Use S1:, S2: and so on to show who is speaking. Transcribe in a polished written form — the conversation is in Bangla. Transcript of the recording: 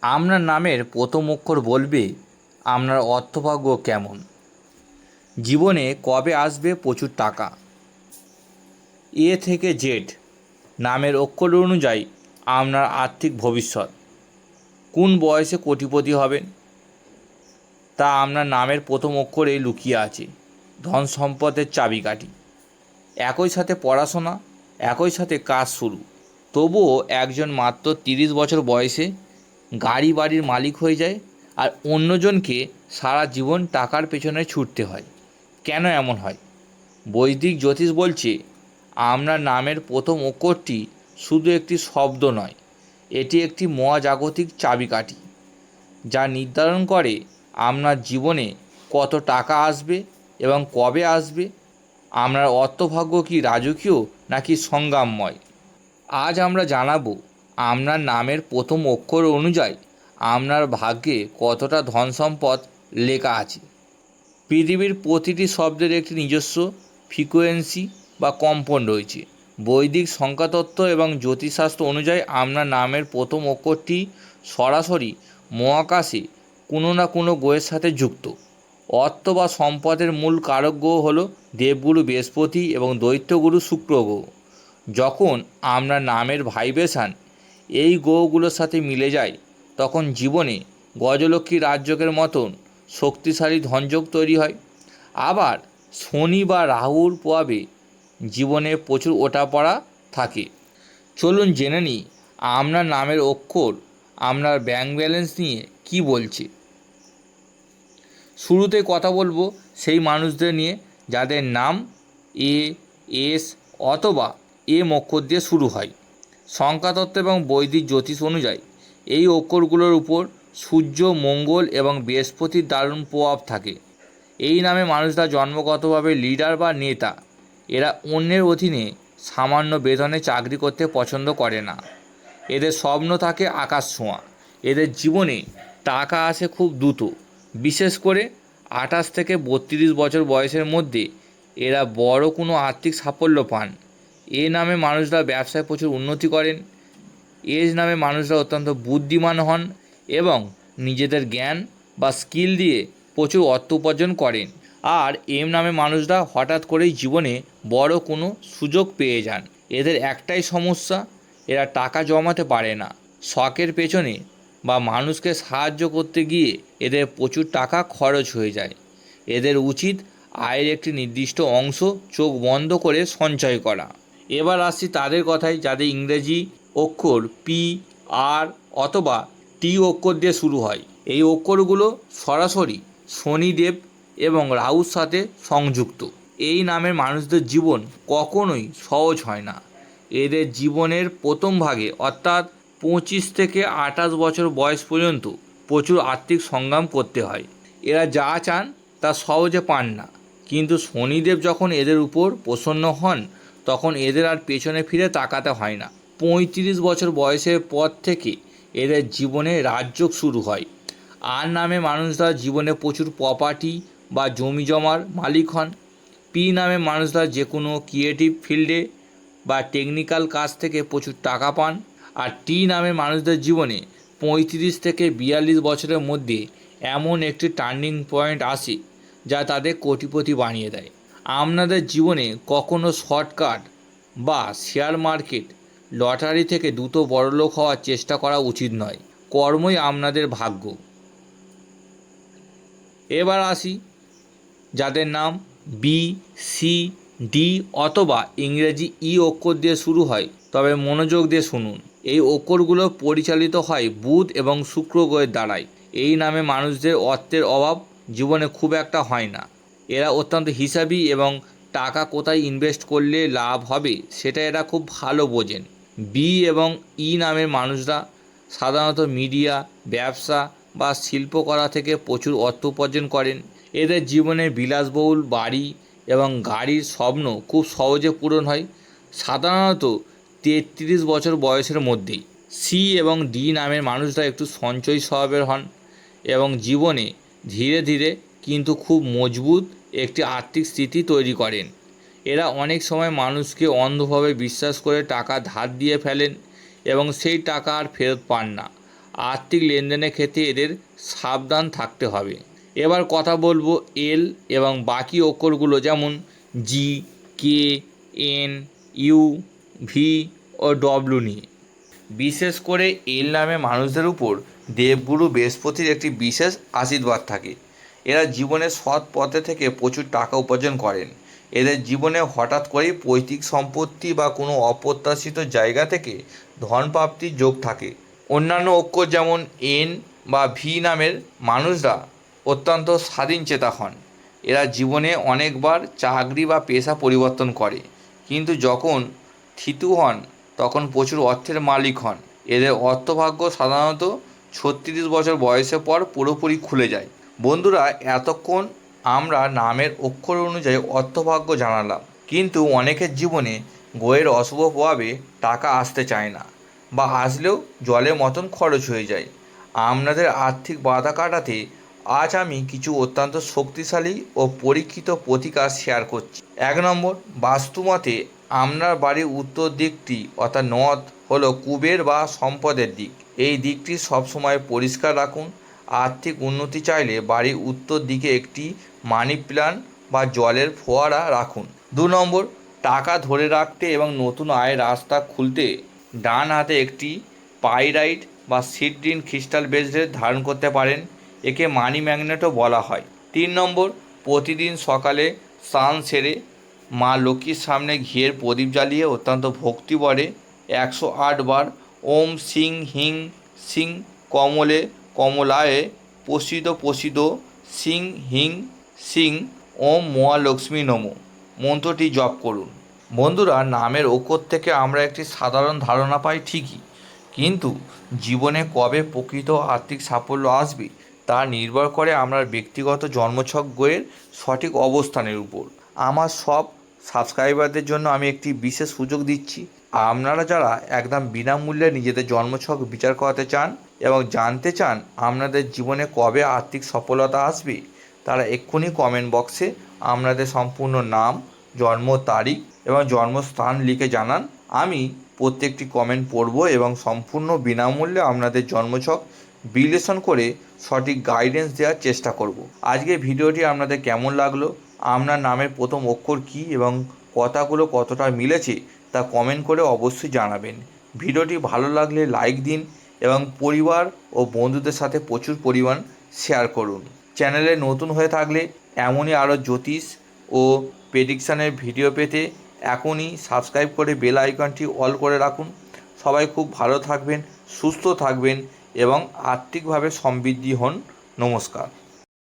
S1: আপনার নামের প্রথম অক্ষর বলবে আপনার অর্থভাগ্য কেমন। জীবনে কবে আসবে প্রচুর টাকা। এ থেকে জেড নামের অক্ষর অনুযায়ী আপনার আর্থিক ভবিষ্যৎ। কোন বয়সে কোটিপতি হবেন তা আপনার নামের প্রথম অক্ষরেই লুকিয়ে আছে। ধন সম্পদের চাবিকাঠি। একই সাথে পড়াশোনা, একই সাথে কাজ শুরু, তবুও একজন মাত্র 30 বছর বয়সে গাড়ি বাড়ির মালিক হয়ে যায়, আর অন্যজনকে সারা জীবন টাকার পেছনে ছুটতে হয়। কেন এমন হয়? বৈদিক জ্যোতিষ বলছে আপনার নামের প্রথম অক্ষরটি শুধু একটি শব্দ নয়, এটি একটি মহাজাগতিক চাবিকাঠি যা নির্ধারণ করে আপনার জীবনে কত টাকা আসবে এবং কবে আসবে। আপনার অর্থভাগ্য কি রাজকীয় নাকি সংগ্রামময়? আজ আমরা জানাবো আপনার নামের প্রথম অক্ষর অনুযায়ী আপনার ভাগ্যে কতটা ধন সম্পদ লেখা আছে। পৃথিবীর প্রতিটি শব্দের একটি নিজস্ব ফ্রিকোয়েন্সি বা কম্পন রয়েছে। বৈদিক সংখ্যাতত্ত্ব এবং জ্যোতিষশাস্ত্র অনুযায়ী আপনার নামের প্রথম অক্ষরটি সরাসরি মহাকাশে কোনো না কোনো গ্রহের সাথে যুক্ত। অর্থ বা সম্পদের মূল কারক গ্রহ হল দেবগুরু বৃহস্পতি এবং দৈত্যগুরু শুক্র গ্রহ। যখন আপনার নামের ভাইব্রেশন এই গ্রহগুলোর সাথে মিলে যায়, তখন জীবনে গজলক্ষ্মী রাজযোগের মতন শক্তিশালী ধনযোগ তৈরি হয়। আবার শনি বা রাহুর প্রভাবে জীবনে প্রচুর ওঠাপড়া থাকে। চলুন জেনে নিই আপনার নামের অক্ষর আপনার ব্যাংক ব্যালেন্স নিয়ে কি বলছে। শুরুতে কথা বলবো সেই মানুষদের নিয়ে যাদের নাম এ, এস অথবা এম অক্ষর দিয়ে শুরু হয়। সংখ্যাতত্ত্ব এবং বৈদিক জ্যোতিষ অনুযায়ী এই অক্ষরগুলোর উপর সূর্য, মঙ্গল এবং বৃহস্পতির দারুণ প্রভাব থাকে। এই নামে মানুষরা জন্মগতভাবে লিডার বা নেতা। এরা অন্যের অধীনে সামান্য বেতনে চাকরি করতে পছন্দ করে না। এদের স্বপ্ন থাকে আকাশ ছোঁয়া। এদের জীবনে টাকা আসে খুব দ্রুত, বিশেষ করে 28 থেকে 32 বছর বয়সের মধ্যে এরা বড় কোনো আর্থিক সাফল্য পান। এ নামে মানুষরা ব্যবসায় প্রচুর উন্নতি করেন। এজ নামে মানুষরা অত্যন্ত বুদ্ধিমান হন এবং নিজেদের জ্ঞান বা স্কিল দিয়ে প্রচুর অর্থ উপার্জন করেন। আর এম নামে মানুষরা হঠাৎ করেই জীবনে বড় কোনো সুযোগ পেয়ে যান। এদের একটাই সমস্যা, এরা টাকা জমাতে পারে না। শখের পেছনে বা মানুষকে সাহায্য করতে গিয়ে এদের প্রচুর টাকা খরচ হয়ে যায়। এদের উচিত আয়ের একটি নির্দিষ্ট অংশ চোখ বন্ধ করে সঞ্চয় করা। এবার আসছি তাদের কথায় যাদের ইংরেজি অক্ষর পি, আর অথবা টি অক্ষর দিয়ে শুরু হয়। এই অক্ষরগুলো সরাসরি শনিদেব এবং রাহুর সাথে সংযুক্ত। এই নামের মানুষদের জীবন কখনোই সহজ হয় না। এদের জীবনের প্রথম ভাগে অর্থাৎ 25 থেকে 28 বছর বয়স পর্যন্ত প্রচুর আর্থিক সংগ্রাম করতে হয়। এরা যা চান তা সহজে পান না, কিন্তু শনিদেব যখন এদের উপর প্রসন্ন হন তখন এদের আর পেছনে ফিরে তাকাতে হয় না। 35 বছর বয়সের পর থেকে এদের জীবনে রাজযোগ শুরু হয়। আর নামে মানুষরা জীবনে প্রচুর প্রপার্টি বা জমি জমার মালিক হন। পি নামে মানুষরা যে কোনো ক্রিয়েটিভ ফিল্ডে বা টেকনিক্যাল কাজ থেকে প্রচুর টাকা পান। আর টি নামের মানুষদের জীবনে 35 থেকে 42 বছরের মধ্যে এমন একটি টার্নিং পয়েন্ট আসে যা তাদের কোটিপতি বানিয়ে দেয়। আপনাদের জীবনে কখনো শর্টকাট বা শেয়ার মার্কেট, লটারি থেকে দ্রুত বড়লোক হওয়ার চেষ্টা করা উচিত নয়। কর্মই আপনাদের ভাগ্য। এবার আসি যাদের নাম বি, সি, ডি অথবা ইংরেজি ই অক্ষর দিয়ে শুরু হয়, তবে মনোযোগ দিয়ে শুনুন। এই অক্ষরগুলো পরিচালিত হয় বুধ এবং শুক্র গ্রহের দ্বারাই। এই নামে মানুষদের অর্থের অভাব জীবনে খুব একটা হয় না। এরা অত্যন্ত হিসাবি এবং টাকা কোথায় ইনভেস্ট করলে লাভ হবে সেটা এরা খুব ভালো বোঝেন। বি এবং ই নামের মানুষরা সাধারণত মিডিয়া, ব্যবসা বা শিল্পকলা থেকে প্রচুর অর্থ উপার্জন করেন। এদের জীবনে বিলাসবহুল বাড়ি এবং গাড়ির স্বপ্ন খুব সহজে পূরণ হয়, সাধারণত 33 বছর বয়সের মধ্যেই। সি এবং ডি নামের মানুষরা একটু সঞ্চয়ী স্বভাবের হন এবং জীবনে ধীরে ধীরে কিন্তু খুব মজবুত একটি আর্থিক স্থিতি তৈরি করেন। এরা অনেক সময় মানুষকে অন্ধভাবে বিশ্বাস করে টাকা ধার দিয়ে ফেলেন এবং সেই টাকা আর ফেরত পান না। আর্থিক লেনদেনের ক্ষেত্রে এদের সাবধান থাকতে হবে। এবার কথা বলবো এল এবং বাকি অক্ষরগুলো, যেমন G, K, N, U, V ও ডব্লিউ নিয়ে। বিশেষ করে এল নামে মানুষদের উপর দেবগুরু বৃহস্পতির একটি বিশেষ আশীর্বাদ থাকে। এরা জীবনের সৎ পথে থেকে প্রচুর টাকা উপার্জন করেন। এদের জীবনে হঠাৎ করেই পৈতৃক সম্পত্তি বা কোনো অপ্রত্যাশিত জায়গা থেকে ধন প্রাপ্তির যোগ থাকে। অন্যান্য অক্ষর যেমন এন বা ভি নামের মানুষরা অত্যন্ত স্বাধীনচেতা হন। এরা জীবনে অনেকবার চাকরি বা পেশা পরিবর্তন করে, কিন্তু যখন থিতু হন তখন প্রচুর অর্থের মালিক হন। এদের অর্থভাগ্য সাধারণত 36 বছর বয়সের পর পুরোপুরি খুলে যায়। বন্ধুরা, এতক্ষণ আমরা নামের অক্ষর অনুযায়ী অর্থভাগ্য জানালাম, কিন্তু অনেকের জীবনে গ্রহের অশুভ প্রভাবে টাকা আসতে চায় না, বা আসলেও জলের মতন খরচ হয়ে যায়। আপনাদের আর্থিক বাধা কাটাতে আজ আমি কিছু অত্যন্ত শক্তিশালী ও পরীক্ষিত প্রতিকার শেয়ার করছি। 1 নম্বর, বাস্তুমতে আপনার বাড়ির উত্তর দিকটি অর্থাৎ নর্থ হলো কুবের বা সম্পদের দিক। এই দিকটি সবসময় পরিষ্কার রাখুন। আর্থিক উন্নতি চাইলে বাড়ির উত্তর দিকে একটি মানি প্ল্যান্ট বা জলের ফোয়ারা রাখুন। 2 নম্বর, টাকা ধরে রাখতে এবং নতুন আয়ের রাস্তা খুলতে ডান হাতে একটি পাইরাইট বা সিড্রিন ক্রিস্টাল ব্রেসলেট ধারণ করতে পারেন। একে মানি ম্যাগনেটও বলা হয়। 3 নম্বর, প্রতিদিন সকালে স্নান সেরে মা লক্ষ্মীর সামনে ঘিয়ের প্রদীপ জ্বালিয়ে অত্যন্ত ভক্তিভরে 108 বার ওম সিং হিং সিং কমলে কমলায়ে প্রসিদ প্রসিদ সিং হিং সিং ওম মহালক্ষ্মী নমো মন্ত্রটি জপ করুন। বন্ধুরা, নামের অক্ষর থেকে আমরা একটি সাধারণ ধারণা পাই ঠিকই, কিন্তু জীবনে কবে প্রকৃত আর্থিক সাফল্য আসবে তা নির্ভর করে আপনার ব্যক্তিগত জন্মছক গ্রহের সঠিক অবস্থানের উপর। আমার সব সাবস্ক্রাইবারদের জন্য আমি একটি বিশেষ সুযোগ দিচ্ছি। আপনারা যারা একদম বিনামূল্যে নিজেদের জন্মছক বিচার করাতে চান এবং জানতে চান আপনাদের জীবনে কবে আর্থিক সফলতা আসবে, তারা এক্ষুনি কমেন্ট বক্সে আপনাদের সম্পূর্ণ নাম, জন্ম তারিখ এবং জন্মস্থান লিখে জানান। আমি প্রত্যেকটি কমেন্ট পড়ব এবং সম্পূর্ণ বিনামূল্যে আপনাদের জন্মছক বিশ্লেষণ করে সঠিক গাইডেন্স দেওয়ার চেষ্টা করব। আজকে ভিডিওটি আপনাদের কেমন লাগলো, আপনার নামের প্রথম অক্ষর কী এবং কথাগুলো কতটা মিলেছে তা কমেন্ট করে অবশ্যই জানাবেন। ভিডিওটি ভালো লাগলে লাইক দিন এবং পরিবার ও বন্ধুদের সাথে প্রচুর পরিমাণ শেয়ার করুন। চ্যানেলে নতুন হয়ে থাকলে এমনই আরও জ্যোতিষ ও প্রেডিকশানের ভিডিও পেতে এখনই সাবস্ক্রাইব করে বেল আইকনটি অল করে রাখুন। সবাই খুব ভালো থাকবেন, সুস্থ থাকবেন এবং আর্থিকভাবে সমৃদ্ধি হন। নমস্কার।